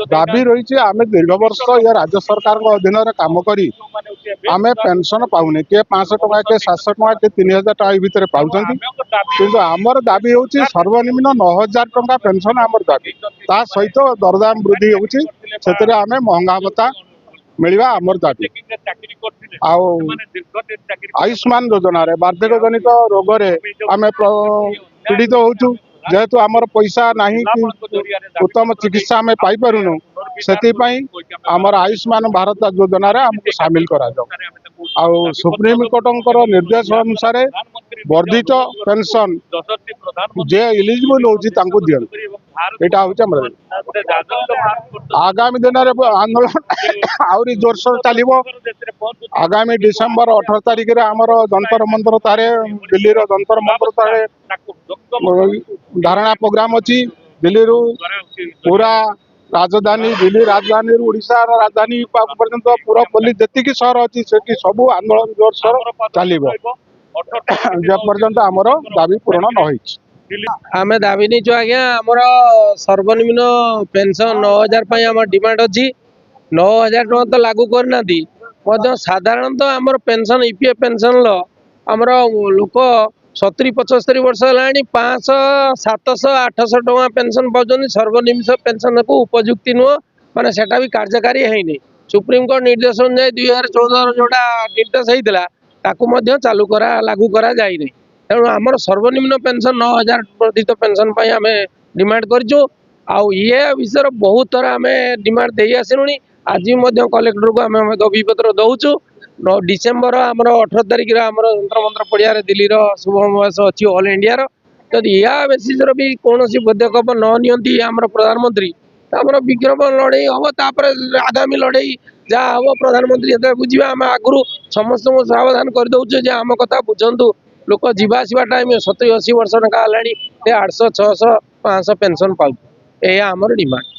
दाबी रही आम दीर्घ वर्ष ये राज्य सरकार अधीन काम करी आम पेंशन पाऊने किए 500 टका किए 700 टका किए 3000 टका भितर पाँच किंतु आमर दाबी हूँ सर्वनिम्न 9000 टका पेंशन आमर दाबी ता सहित दरदाम वृद्धि होती आम महंगा भत्ता मिलवा आमर दाबी आयुष्मान योजना रे वार्धक्य जनित रोग आम पीड़ित होचु जेहेतु आमर पैसा नहीं कि उत्तम चिकित्सा आम पाइपरुनु से आमर आयुष्मान भारत योजना रे हमको सामिल करा जाओ सुप्रीम कोर्ट निर्देश अनुसार वर्धित पेंशन जे इलिजिबल हो दियन यहाँ हूँ आगामी दिन में आंदोलन आहरी जोरसोर चलो आगामी डिसेम्बर 18 तारिख में आमर जंतर मंतर तारे दिल्ली जंतर मंतर तारे धारणा प्रोग्राम अच्छी दिल्ली पूरा राजधानी दिल्ली राजधानी उड़ीसा राजधानी पर्यंत पूरा पुलिस जी सहर अच्छी से सब आंदोलन जोरसोर चलो पर्यंत आमर दाबी पूरण न आम दाबी नहीं आज्ञा आमर सर्वनिम्न पेंशन 9000 आम डिमांड अच्छी 9000 टका तो लागू करना साधारणतः आमर पेंशन ईपीएफ पेंशन आमर लोक 70-75 वर्ष है 500 700 800 टका पेंशन पाँच सर्वनिम्न पेंशन को उपयुक्ति नुह माने सेटा भी कार्यकारी है नहीं सुप्रीमकोर्ट निर्देश अनुसार 2014 जोड़ा निर्देश होता चालू करा लागू करा जाए नहीं तेणु आमर सर्वनिम्न पेंशन 9000 वर्धित पेंशन आम डिमांड करूँ ये विषय बहुत थर आम डिमांड दे आसलुँ आज कलेक्टर को आम दाबीपत्र दौचु डिसेम्बर आमर 18 तारिख आमर जंतर मंतर पड़िया दिल्ली शुभमस अच्छी ऑल इंडिया जदि यह बेसीस भी कौन पदक्षेप न नि आमर प्रधानमंत्री आमर विज्ञापन लड़े हम तापर आगामी लड़े जहाँ हम प्रधानमंत्री जो बुझा आम आगु समस्त सावधान करदे आम कथा बुझु लोक जीवा आसवा टाइम 70-80 वर्ष टका 800 600 500 पेंशन पाऊ यह आमर डिमांड।